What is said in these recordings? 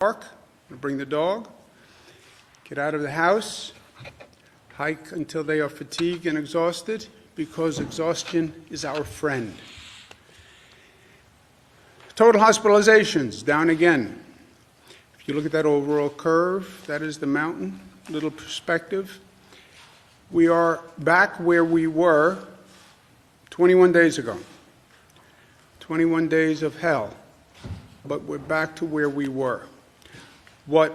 Park, bring the dog, get out of the house, hike until they are fatigued and exhausted, because exhaustion is our friend. Total hospitalizations, down again. If you look at that overall curve, that is the mountain, little perspective. We are back where we were 21 days ago. 21 days of hell, but we're back to where we were. What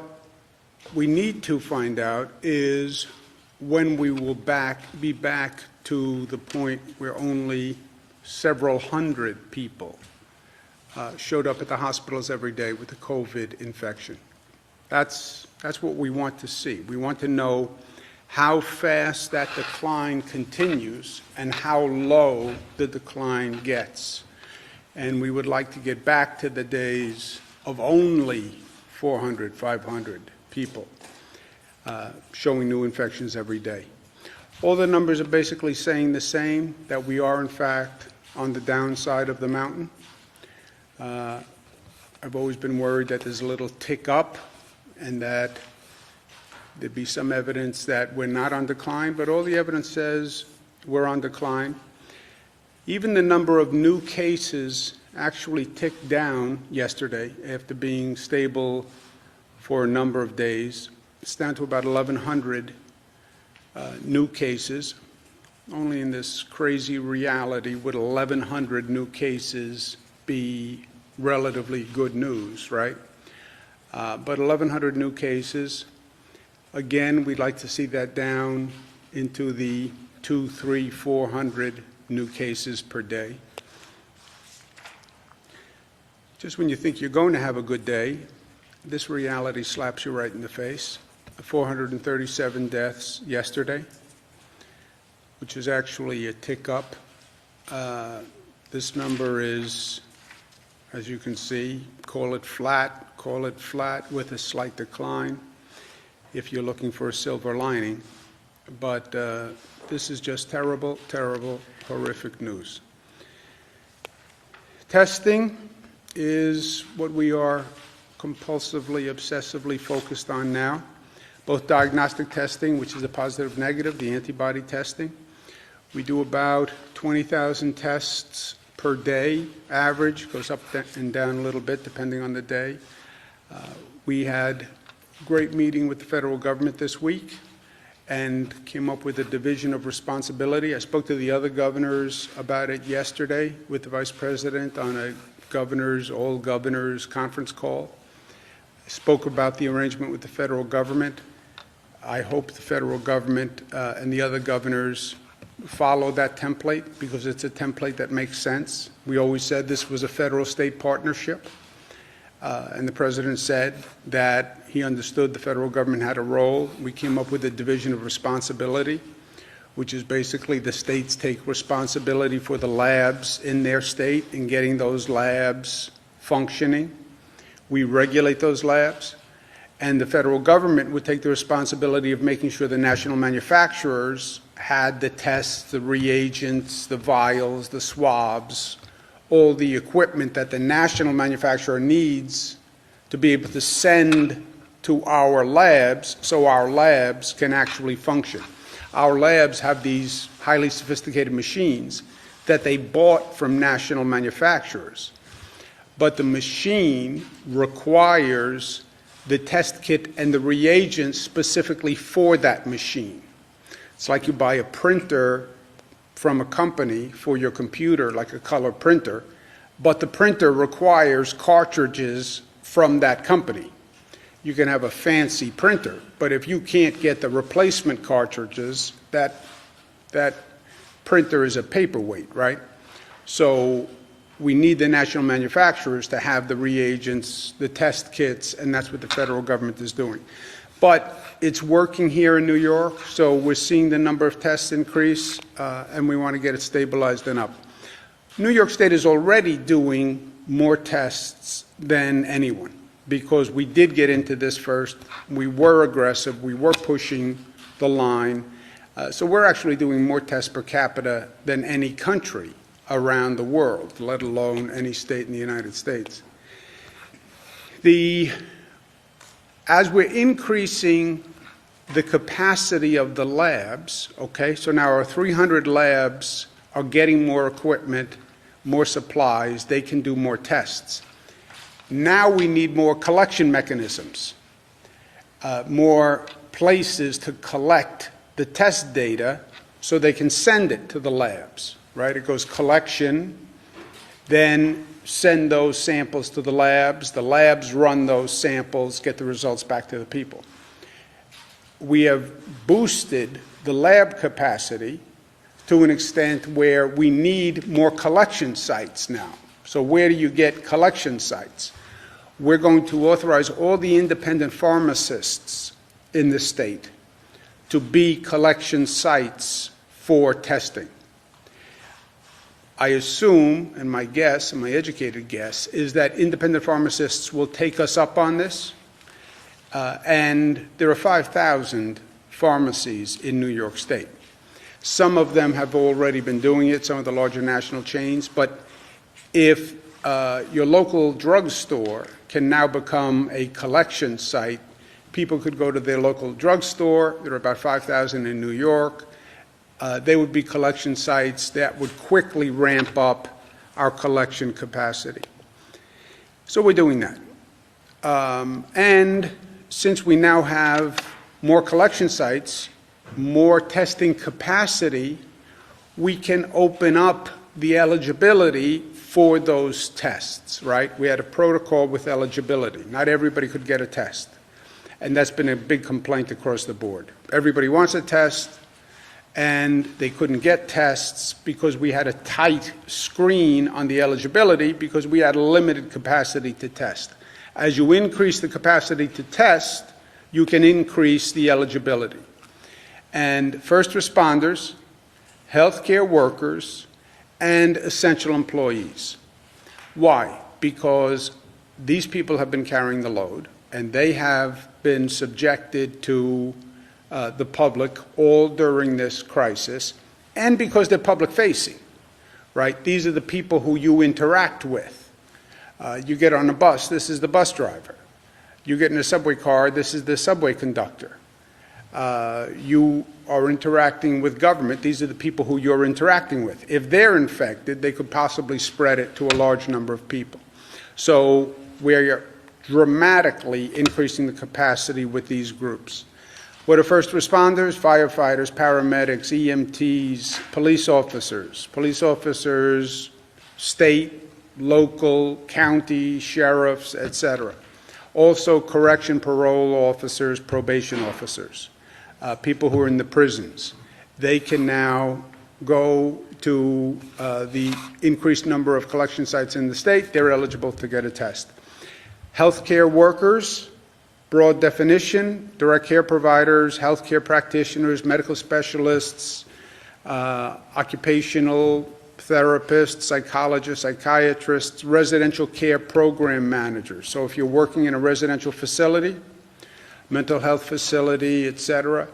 we need to find out is when we will be back to the point where only several hundred people showed up at the hospitals every day with a COVID infection. That's what we want to see. We want to know how fast that decline continues and how low the decline gets. And we would like to get back to the days of only 400, 500 people showing new infections every day. All the numbers are basically saying the same, that we are in fact on the downside of the mountain. I've always been worried that there's a little tick up and that there'd be some evidence that we're not on decline, but all the evidence says we're on decline. Even the number of new cases actually ticked down yesterday after being stable for a number of days. It's down to about 1,100 new cases. Only in this crazy reality would 1,100 new cases be relatively good news, right? But 1,100 new cases. Again, we'd like to see that down into the 200, 300, 400 new cases per day. Just when you think you're going to have a good day, this reality slaps you right in the face. 437 deaths yesterday, which is actually a tick up. This number is, as you can see, call it flat with a slight decline if you're looking for a silver lining. But this is just terrible, terrible, horrific news. Testing is what we are compulsively, obsessively focused on now. Both diagnostic testing, which is a positive negative, the antibody testing. We do about 20,000 tests per day, average, goes up and down a little bit depending on the day. We had a great meeting with the federal government this week and came up with a division of responsibility. I spoke to the other governors about it yesterday with the Vice President on a all governors conference call. I spoke about the arrangement with the federal government. I hope the federal government and the other governors follow that template because it's a template that makes sense. We always said this was a federal-state partnership, and the President said that he understood the federal government had a role. We came up with a division of responsibility, which is basically the states take responsibility for the labs in their state and getting those labs functioning. We regulate those labs, and the federal government would take the responsibility of making sure the national manufacturers had the tests, the reagents, the vials, the swabs, all the equipment that the national manufacturer needs to be able to send to our labs so our labs can actually function. Our labs have these highly sophisticated machines that they bought from national manufacturers. But the machine requires the test kit and the reagents specifically for that machine. It's like you buy a printer from a company for your computer, like a color printer, but the printer requires cartridges from that company. You can have a fancy printer, but if you can't get the replacement cartridges, that printer is a paperweight, right? So we need the national manufacturers to have the reagents, the test kits, and that's what the federal government is doing. But it's working here in New York, so we're seeing the number of tests increase, and we want to get it stabilized and up. New York State is already doing more tests than anyone, because we did get into this first. We were aggressive. We were pushing the line. So we're actually doing more tests per capita than any country around the world, let alone any state in the United States. The As we're increasing the capacity of the labs, okay, so now our 300 labs are getting more equipment, more supplies, they can do more tests. Now we need more collection mechanisms, more places to collect the test data so they can send it to the labs, right? It goes collection, then send those samples to the labs run those samples, get the results back to the people. We have boosted the lab capacity to an extent where we need more collection sites now. So where do you get collection sites? We're going to authorize all the independent pharmacists in the state to be collection sites for testing. I assume, and my guess, and my educated guess, is that independent pharmacists will take us up on this. And there are 5,000 pharmacies in New York State. Some of them have already been doing it, some of the larger national chains, but if your local drugstore can now become a collection site, people could go to their local drugstore. There are about 5,000 in New York. They would be collection sites that would quickly ramp up our collection capacity. So we're doing that. And since we now have more collection sites, more testing capacity, we can open up the eligibility for those tests, right? We had a protocol with eligibility. Not everybody could get a test. And that's been a big complaint across the board. Everybody wants a test, and they couldn't get tests because we had a tight screen on the eligibility because we had a limited capacity to test. As you increase the capacity to test, you can increase the eligibility. And first responders, healthcare workers, and essential employees. Why? Because these people have been carrying the load, and they have been subjected to the public all during this crisis, and because they're public-facing, right? These are the people who you interact with. You get on a bus, this is the bus driver. You get in a subway car, this is the subway conductor. You are interacting with government, these are the people who you're interacting with. If they're infected, they could possibly spread it to a large number of people. So we're dramatically increasing the capacity with these groups. What are first responders? Firefighters, paramedics, EMTs, police officers, state, local, county, sheriffs, etc. Also correction parole officers, probation officers, people who are in the prisons. They can now go to the increased number of collection sites in the state. They're eligible to get a test. Healthcare workers, broad definition, direct care providers, healthcare practitioners, medical specialists, occupational therapists, psychologists, psychiatrists, residential care program managers. So if you're working in a residential facility, mental health facility, etc.,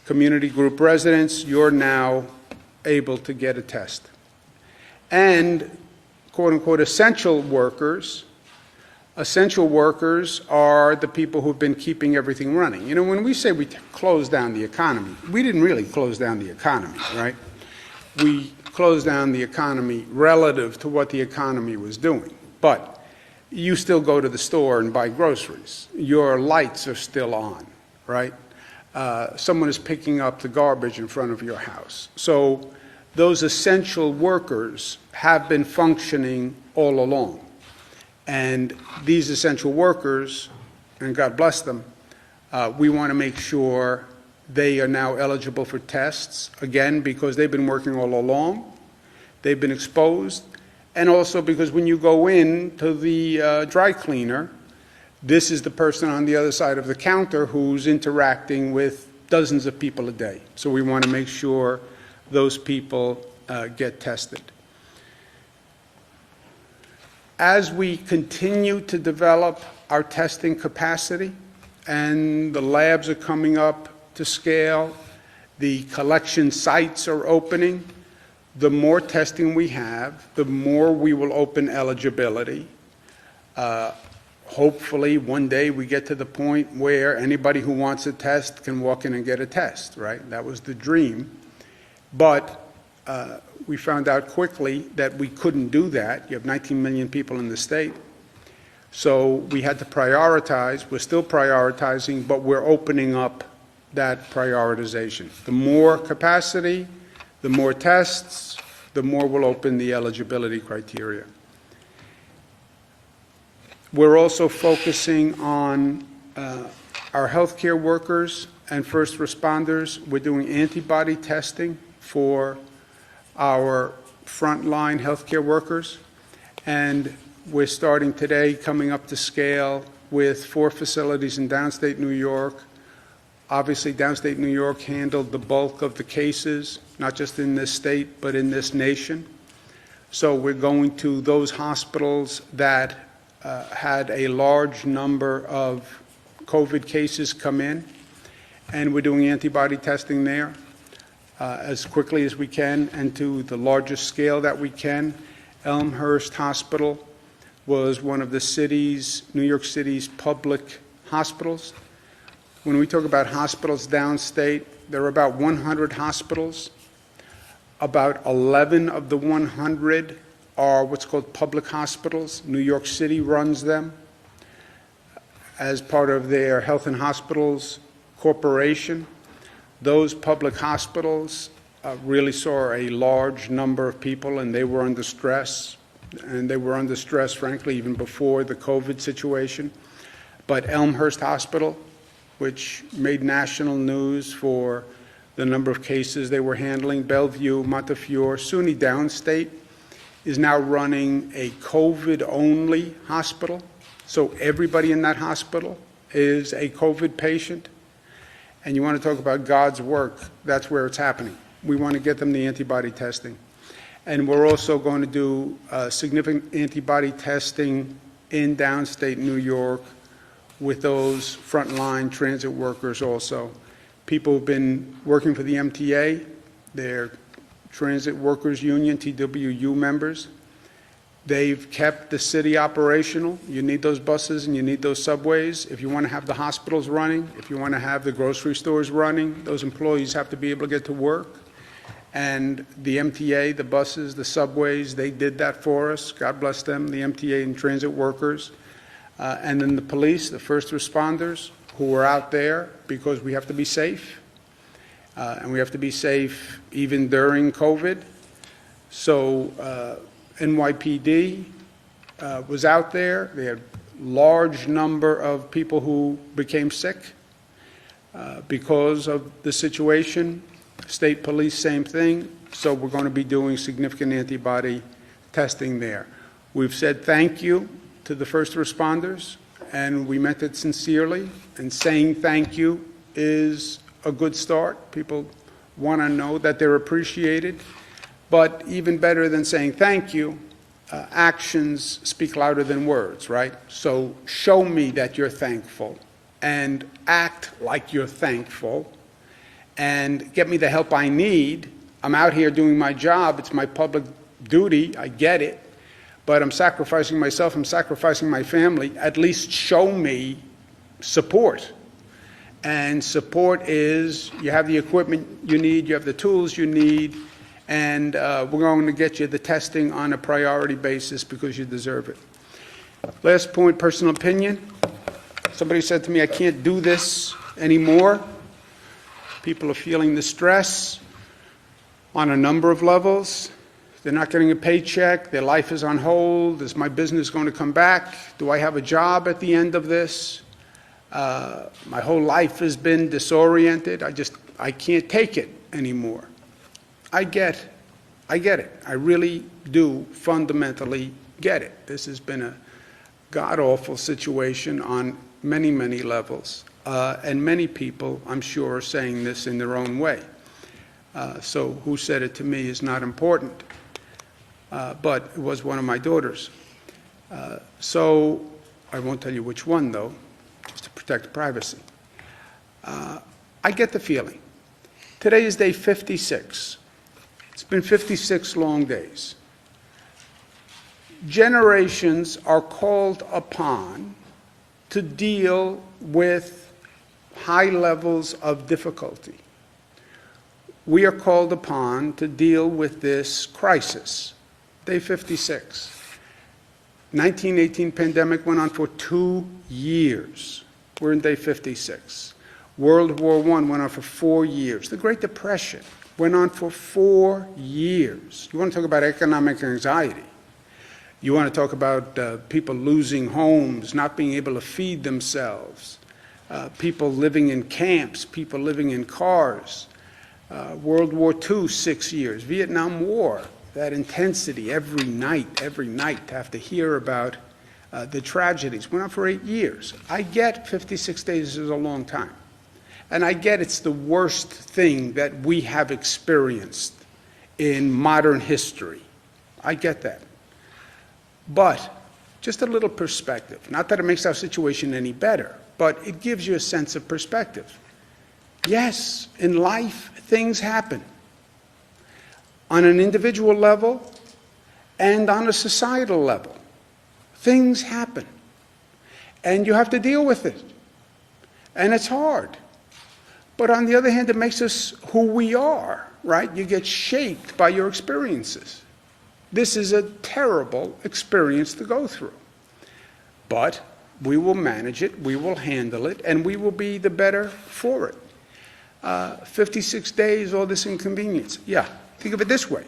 community group residents, you're now able to get a test. And quote-unquote essential workers. Essential workers are the people who've been keeping everything running. You know, when we say we closed down the economy, we didn't really close down the economy, right? We closed down the economy relative to what the economy was doing. But you still go to the store and buy groceries. Your lights are still on, right? Someone is picking up the garbage in front of your house. So those essential workers have been functioning all along. And these essential workers, and God bless them, we want to make sure they are now eligible for tests, again, because they've been working all along, they've been exposed, and also because when you go in to the dry cleaner, this is the person on the other side of the counter who's interacting with dozens of people a day. So we want to make sure those people get tested. As we continue to develop our testing capacity, and the labs are coming up to scale, the collection sites are opening, the more testing we have, the more we will open eligibility. hopefully one day we get to the point where anybody who wants a test can walk in and get a test, right? That was the dream. But we found out quickly that we couldn't do that. You have 19 million people in the state. So we had to prioritize. We're still prioritizing, but we're opening up that prioritization. The more capacity, the more tests, the more we'll open the eligibility criteria. We're also focusing on our healthcare workers and first responders. We're doing antibody testing for our frontline healthcare workers, and we're starting today, coming up to scale with 4 facilities in downstate New York. Obviously, downstate New York handled the bulk of the cases, not just in this state, but in this nation. So we're going to those hospitals that had a large number of COVID cases come in, and we're doing antibody testing there as quickly as we can and to the largest scale that we can. Elmhurst Hospital was one of the city's, New York City's public hospitals. When we talk about hospitals downstate, there are about 100 hospitals. About 11 of the 100 are what's called public hospitals. New York City runs them as part of their Health and Hospitals Corporation. Those public hospitals really saw a large number of people, and they were under stress. And they were under stress, frankly, even before the COVID situation. But Elmhurst Hospital, which made national news for the number of cases they were handling, Bellevue, Montefiore, SUNY Downstate is now running a COVID-only hospital. So everybody in that hospital is a COVID patient. And you want to talk about God's work, that's where it's happening. We want to get them the antibody testing. And we're also going to do significant antibody testing in downstate New York with those frontline transit workers also. People who've been working for the MTA, they're Transit Workers Union, TWU members. They've kept the city operational. You need those buses and you need those subways. If you want to have the hospitals running, if you want to have the grocery stores running, those employees have to be able to get to work. And the MTA, the buses, the subways, they did that for us. God bless them, the MTA and transit workers. And then the police, the first responders who are out there because we have to be safe. And we have to be safe even during COVID. So NYPD was out there. They had a large number of people who became sick because of the situation. State police, same thing. So we're going to be doing significant antibody testing there. We've said thank you to the first responders, and we meant it sincerely. And saying thank you is a good start. People want to know that they're appreciated. But even better than saying thank you, actions speak louder than words, right? So show me that you're thankful and act like you're thankful and get me the help I need. I'm out here doing my job. It's my public duty. I get it. But I'm sacrificing myself. I'm sacrificing my family. At least show me support. And support is you have the equipment you need, you have the tools you need, and we're going to get you the testing on a priority basis because you deserve it. Last point, personal opinion. Somebody said to me, I can't do this anymore. People are feeling the stress on a number of levels. They're not getting a paycheck. Their life is on hold. Is my business going to come back? Do I have a job at the end of this? My whole life has been disoriented. I can't take it anymore. I get it. I really do fundamentally get it. This has been a god-awful situation on many, many levels. And many people, I'm sure, are saying this in their own way. So who said it to me is not important. But it was one of my daughters. So I won't tell you which one, though, just to protect privacy. I get the feeling. Today is day 56. It's been 56 long days. Generations are called upon to deal with high levels of difficulty. We are called upon to deal with this crisis. Day 56. 1918 pandemic went on for 2 years. We're in day 56. World War I went on for 4 years. The Great Depression went on for 4 years. You want to talk about economic anxiety. You want to talk about people losing homes, not being able to feed themselves, people living in camps, people living in cars. World War II, 6 years. Vietnam War, that intensity every night, to have to hear about the tragedies. Went on for 8 years. I get 56 days is a long time. And I get it's the worst thing that we have experienced in modern history. I get that. But just a little perspective. Not that it makes our situation any better, but it gives you a sense of perspective. Yes, in life, things happen. On an individual level and on a societal level. Things happen. And you have to deal with it. And it's hard. But on the other hand, it makes us who we are, right? You get shaped by your experiences. This is a terrible experience to go through. But we will manage it, we will handle it, and we will be the better for it. 56 days, all this inconvenience. Yeah, think of it this way.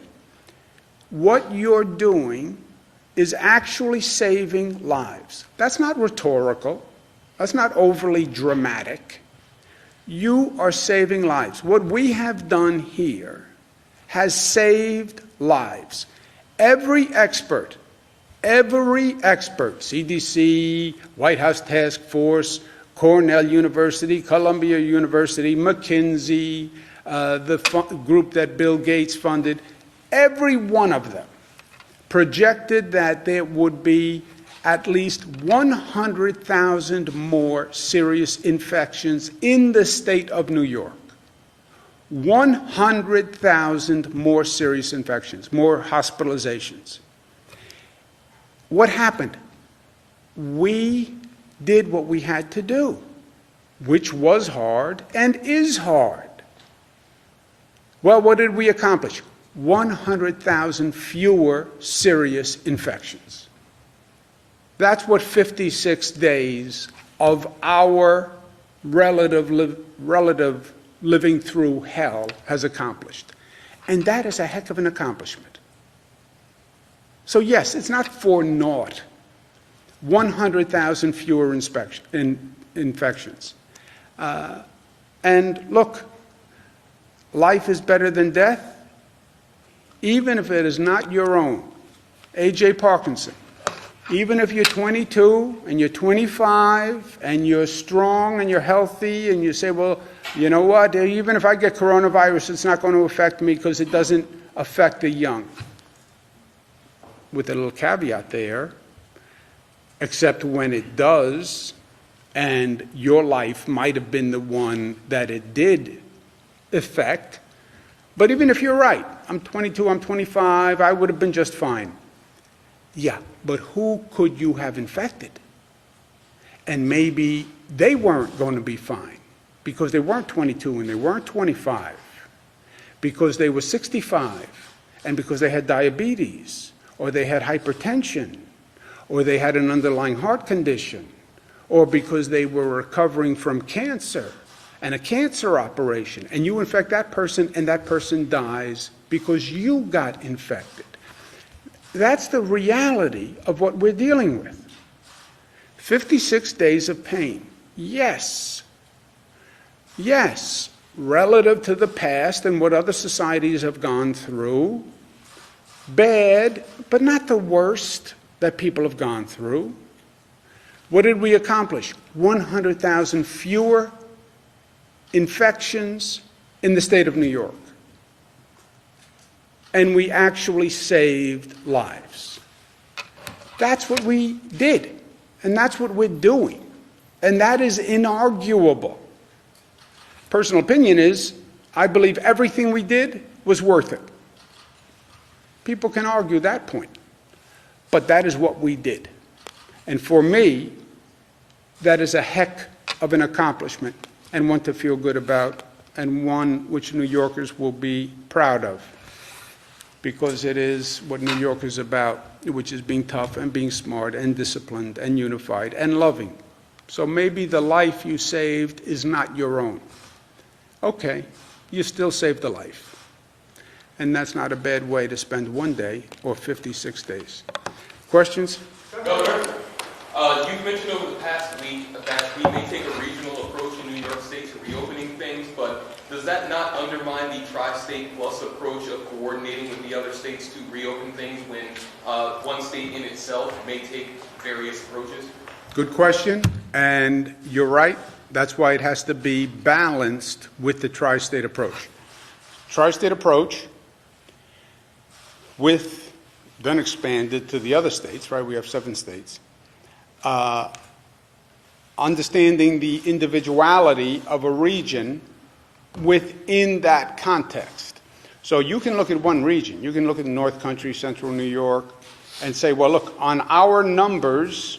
What you're doing is actually saving lives. That's not rhetorical. That's not overly dramatic. You are saving lives. What we have done here has saved lives. Every expert, CDC, White House Task Force, Cornell University, Columbia University, McKinsey, the group that Bill Gates funded, every one of them projected that there would be at least 100,000 more serious infections in the state of New York. 100,000 more serious infections, more hospitalizations. What happened? We did what we had to do, which was hard and is hard. Well, what did we accomplish? 100,000 fewer serious infections. That's what 56 days of our relative living through hell has accomplished. And that is a heck of an accomplishment. So yes, it's not for naught. 100,000 fewer infections. And look, life is better than death, even if it is not your own. A.J. Parkinson. Even if you're 22 and you're 25 and you're strong and you're healthy and you say, well, you know what, even if I get coronavirus, it's not going to affect me because it doesn't affect the young. With a little caveat there, except when it does, and your life might have been the one that it did affect. But even if you're right, I'm 22, I'm 25, I would have been just fine. Yeah, but who could you have infected? And maybe they weren't going to be fine because they weren't 22 and they weren't 25, because they were 65 and because they had diabetes or they had hypertension or they had an underlying heart condition or because they were recovering from cancer and a cancer operation, and you infect that person and that person dies because you got infected. That's the reality of what we're dealing with. 56 days of pain. Yes. Yes, relative to the past and what other societies have gone through. Bad, but not the worst that people have gone through. What did we accomplish? 100,000 fewer infections in the state of New York. And we actually saved lives. That's what we did, and that's what we're doing, and that is inarguable. Personal opinion is, I believe everything we did was worth it. People can argue that point, but that is what we did. And for me, that is a heck of an accomplishment and one to feel good about, and one which New Yorkers will be proud of, because it is what New York is about, which is being tough and being smart and disciplined and unified and loving. So maybe the life you saved is not your own. Okay, you still saved a life. And that's not a bad way to spend one day or 56 days. Questions? Governor, you've mentioned over the past week that we may take a regional approach in New York State to reopening things, but does that not undermine the tri-state plus approach of coordinating with the other states to reopen things when one state in itself may take various approaches? Good question, and you're right. That's why it has to be balanced with the tri-state approach. Tri-state approach with, then expanded to the other states, right? We have 7 states. Understanding the individuality of a region within that context. So you can look at one region. You can look at the North Country, Central New York, and say, well, look, on our numbers,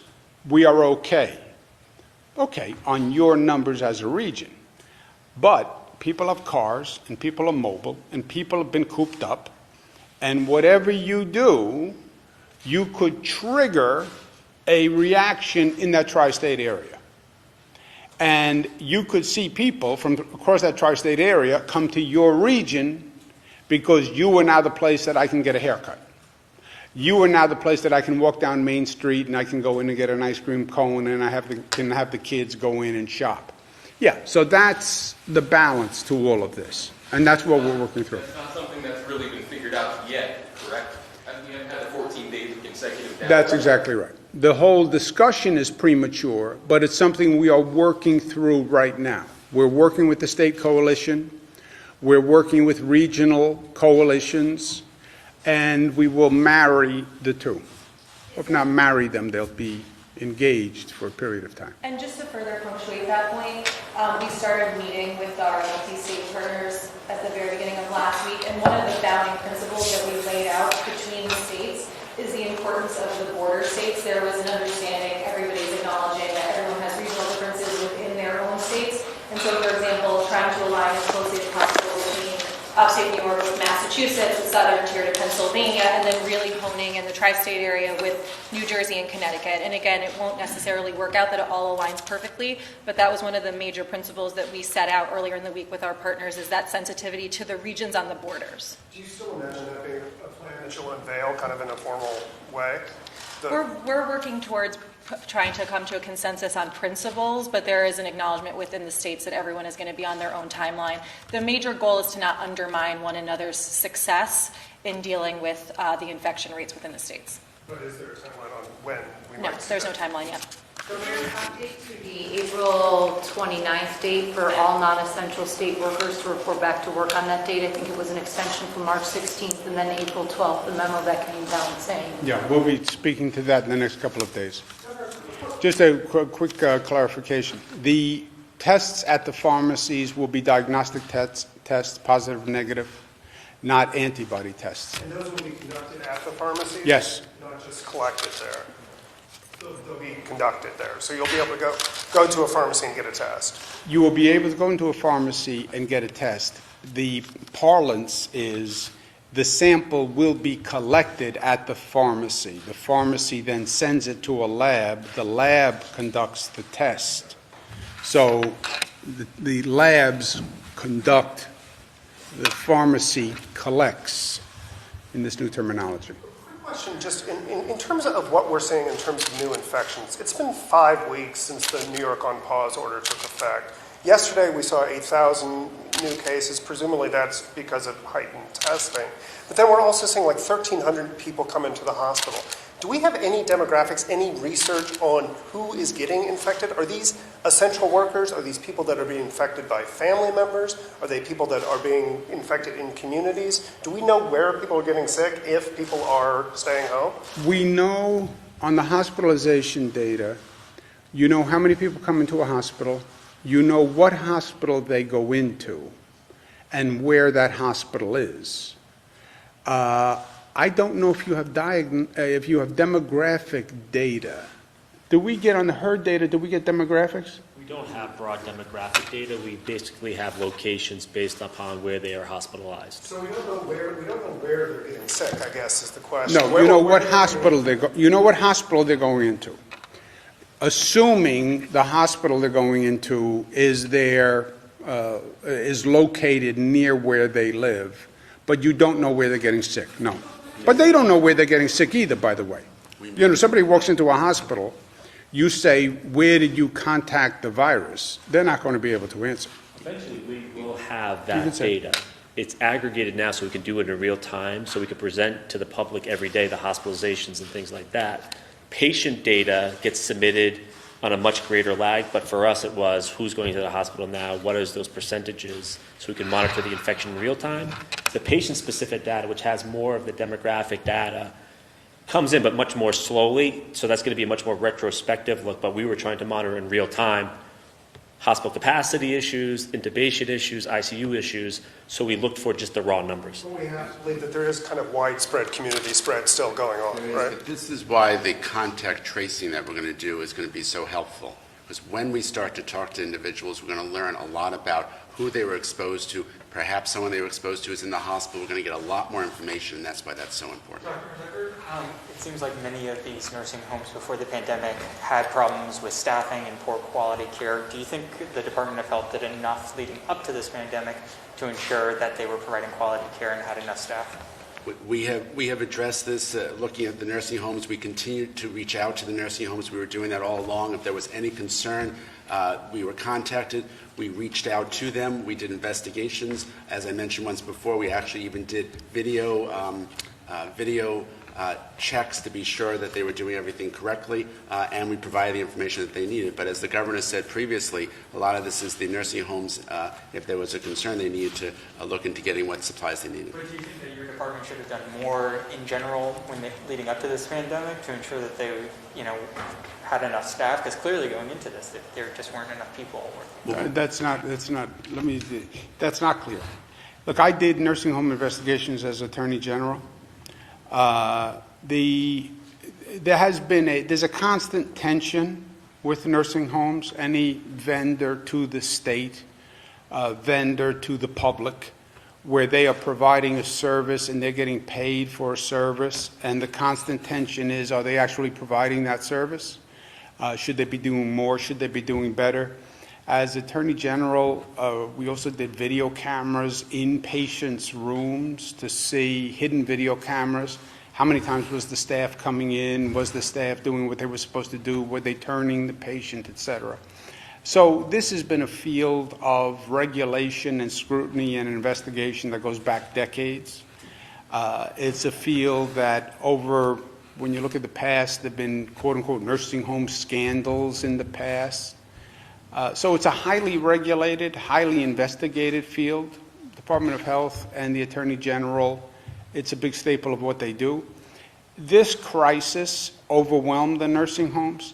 we are okay. Okay, on your numbers as a region. But people have cars, and people are mobile, and people have been cooped up, and whatever you do, you could trigger a reaction in that tri-state area. And you could see people from across that tri-state area come to your region because you are now the place that I can get a haircut. You are now the place that I can walk down Main Street and I can go in and get an ice cream cone, and I can have the kids go in and shop. Yeah, so that's the balance to all of this. And that's what we're working through. That's not something that's really been figured out yet, correct? You haven't had 14 days of consecutive down. That's exactly right. The whole discussion is premature, but it's something we are working through right now. We're working with the state coalition. We're working with regional coalitions. And we will marry the two. If not marry them, they'll be engaged for a period of time. And just to further punctuate that point, we started meeting with our multi-state partners at the very beginning of last week, and one of the founding principles that we laid out between the states is the importance of the border states. There was an understanding, everybody's acknowledging that everyone has regional differences within their own states, and so, for example, trying to align as closely as possible between upstate New York with Massachusetts, the southern tier to Pennsylvania, and then really honing in the tri-state area with New Jersey and Connecticut. And again, it won't necessarily work out that it all aligns perfectly, but that was one of the major principles that we set out earlier in the week with our partners, is that sensitivity to the regions on the borders. Do you still imagine that being a plan that you'll unveil kind of in a formal way? We're working towards trying to come to a consensus on principles, but there is an acknowledgement within the states that everyone is going to be on their own timeline. The major goal is to not undermine one another's success in dealing with the infection rates within the states. But is there a timeline on when we No, might see there's that? no timeline yet. So there's an update to the April 29th date for all non-essential state workers to report back to work on that date. I think it was an extension from March 16th and then April 12th, the memo that came down saying. Yeah, we'll be speaking to that in the next couple of days. Just a quick clarification. The tests at the pharmacies will be diagnostic tests, positive, negative, not antibody tests. And those will be conducted at the pharmacy? Yes. Not just collected there? They'll be conducted there. So you'll be able to go to a pharmacy and get a test? You will be able to go into a pharmacy and get a test. The parlance is the sample will be collected at the pharmacy. The pharmacy then sends it to a lab. The lab conducts the test. So the labs conduct, the pharmacy collects in this new terminology. Question, just in terms of what we're seeing in terms of new infections, it's been 5 weeks since the New York on pause order took effect. Yesterday we saw 8,000 new cases. Presumably that's because of heightened testing. But then we're also seeing like 1,300 people come into the hospital. Do we have any demographics, any research on who is getting infected? Are these essential workers? Are these people that are being infected by family members? Are they people that are being infected in communities? Do we know where people are getting sick if people are staying home? We know on the hospitalization data, you know how many people come into a hospital, you know what hospital they go into, and where that hospital is. I don't know if you have demographic data Do we get on the herd data, do we get demographics? We don't have broad demographic data. We basically have locations based upon where they are hospitalized. So we don't know where they're getting sick, I guess, is the question. No, you know what hospital you know what hospital they're going into. Assuming the hospital they're going into is located near where they live, but you don't know where they're getting sick. No, but they don't know where they're getting sick either. By the way, you know, somebody walks into a hospital, you say, "Where did you contact the virus?" They're not going to be able to answer. Eventually, we will have that data. It's aggregated now, so we can do it in real time, so we can present to the public every day the hospitalizations and things like that. Patient data gets submitted on a much greater lag, but for us it was who's going to the hospital now, what is those percentages, so we can monitor the infection in real time. The patient-specific data, which has more of the demographic data, comes in but much more slowly, so that's going to be a much more retrospective look, but we were trying to monitor in real time hospital capacity issues, intubation issues, ICU issues, so we looked for just the raw numbers. We have to believe that there is kind of widespread community spread still going on, right? This is why the contact tracing that we're going to do is going to be so helpful. Because when we start to talk to individuals, we're going to learn a lot about who they were exposed to. Perhaps someone they were exposed to is in the hospital. We're going to get a lot more information, and that's why that's so important. It seems like many of these nursing homes before the pandemic had problems with staffing and poor quality care. Do you think the Department of Health did enough leading up to this pandemic to ensure that they were providing quality care and had enough staff? We have addressed this looking at the nursing homes. We continue to reach out to the nursing homes. We were doing that all along. If there was any concern, we were contacted. We reached out to them. We did investigations. As I mentioned once before, we actually even did video checks to be sure that they were doing everything correctly, and we provided the information that they needed. But as the governor said previously, a lot of this is the nursing homes. If there was a concern, they needed to look into getting what supplies they needed. But do you think that your department should have done more in general leading up to this pandemic to ensure that they, had enough staff? Because clearly going into this, there just weren't enough people working. That's not clear. Look, I did nursing home investigations as Attorney General. There's a constant tension with nursing homes. Any vendor to the state, vendor to the public, where they are providing a service and they're getting paid for a service, and the constant tension is, are they actually providing that service? Should they be doing more? Should they be doing better? As Attorney General, we also did video cameras in patients' rooms to see hidden video cameras. How many times was the staff coming in? Was the staff doing what they were supposed to do? Were they turning the patient, et cetera? So this has been a field of regulation and scrutiny and investigation that goes back decades. It's a field that when you look at the past, there have been quote-unquote nursing home scandals in the past. So it's a highly regulated, highly investigated field. Department of Health and the Attorney General, it's a big staple of what they do. This crisis overwhelmed the nursing homes.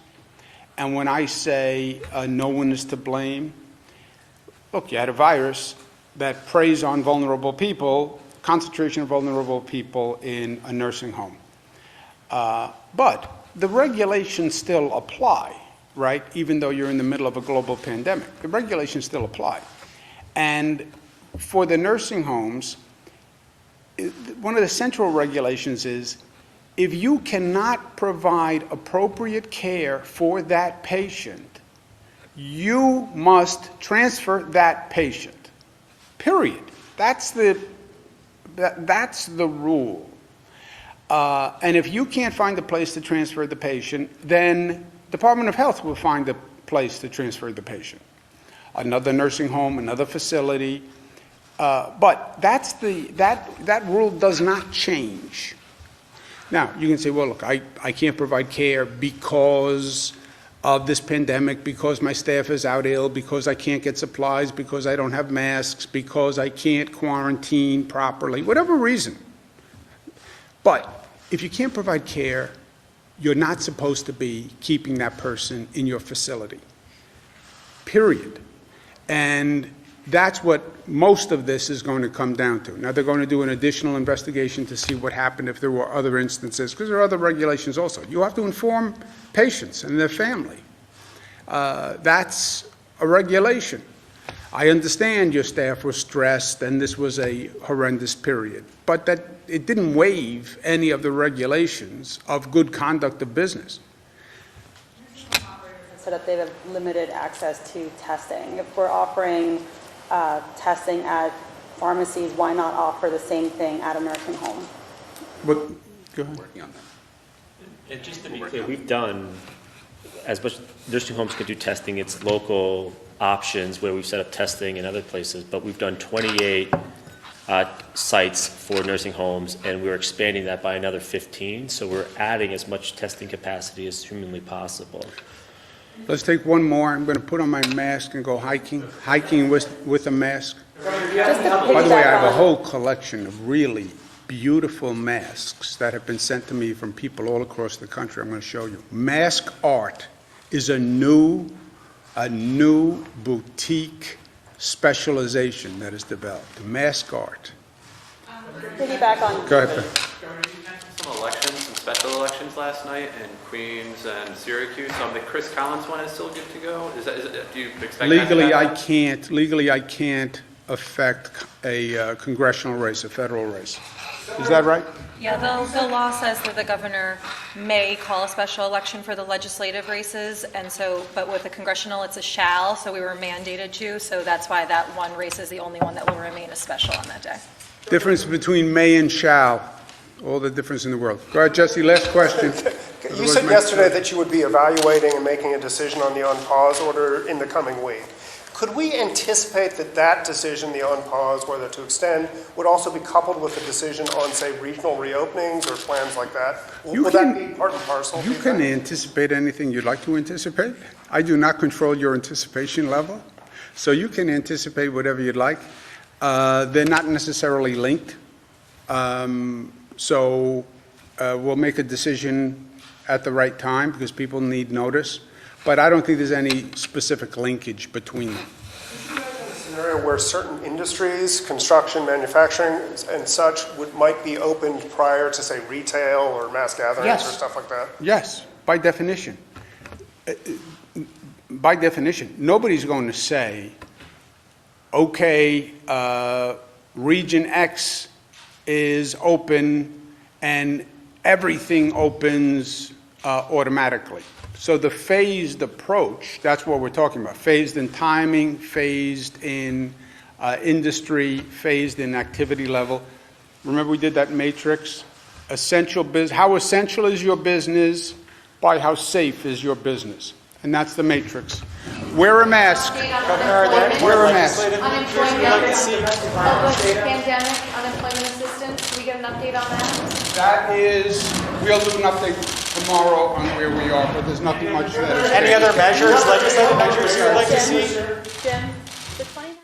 And when I say no one is to blame, look, you had a virus that preys on vulnerable people, concentration of vulnerable people in a nursing home. But the regulations still apply, right? Even though you're in the middle of a global pandemic, the regulations still apply. And for the nursing homes, one of the central regulations is if you cannot provide appropriate care for that patient, you must transfer that patient, period. That's the rule. And if you can't find a place to transfer the patient, then Department of Health will find a place to transfer the patient. Another nursing home, another facility. But that rule does not change. Now, you can say, well, look, I can't provide care because of this pandemic, because my staff is out ill, because I can't get supplies, because I don't have masks, because I can't quarantine properly, whatever reason. But if you can't provide care, you're not supposed to be keeping that person in your facility, period. And That's what most of this is going to come down to. Now, they're going to do an additional investigation to see what happened if there were other instances, because there are other regulations also. You have to inform patients and their family. That's a regulation. I understand your staff was stressed and this was a horrendous period, but that it didn't waive any of the regulations of good conduct of business. So that they have limited access to testing. If we're offering testing at pharmacies, why not offer the same thing at a nursing home? But, go ahead. Working on that. And just to be clear, we've done, as much nursing homes can do testing, it's local options where we've set up testing in other places, but we've done 28 sites for nursing homes, and we're expanding that by another 15, so we're adding as much testing capacity as humanly possible. Let's take one more. I'm going to put on my mask and go hiking with a mask. By the way, I have a whole collection of really beautiful masks that have been sent to me from people all across the country. I'm going to show you. Mask art is a new boutique specialization that is developed. Mask art. Piggyback on. Go ahead. Some elections, some special elections last night in Queens and Syracuse. The Chris Collins one is still good to go. Do you expect Legally, that? I can't affect a congressional race, a federal race. Is that right? Yeah, the law says that the governor may call a special election for the legislative races, and so, but with the congressional, it's a shall, so we were mandated to, so that's why that one race is the only one that will remain a special on that day. Difference between may and shall, all the difference in the world. Go ahead, Jesse, last question. You said yesterday that you would be evaluating and making a decision on the on-pause order in the coming week. Could we anticipate that that decision, the on-pause, whether to extend, would also be coupled with a decision on, say, regional reopenings or plans like that? Will that be part and parcel? You can anticipate anything you'd like to anticipate. I do not control your anticipation level, so you can anticipate whatever you'd like. They're not necessarily linked, so we'll make a decision at the right time because people need notice. But I don't think there's any specific linkage between them. A scenario where certain industries, construction, manufacturing, and such, might be opened prior to, say, retail or mass gatherings or stuff like that? Yes, by definition. By definition, nobody's going to say, okay, region X is open and everything opens automatically. So the phased approach, that's what we're talking about. Phased in timing, phased in industry, phased in activity level. Remember we did that matrix? Essential business. How essential is your business? By how safe is your business? And that's the matrix. Wear a mask. Wear a mask. Pandemic unemployment assistance, do we get an update on that? That is, we'll do an update tomorrow on where we are, but there's nothing much that is. Any other measures, legislative measures you'd like to see? Jim, the 20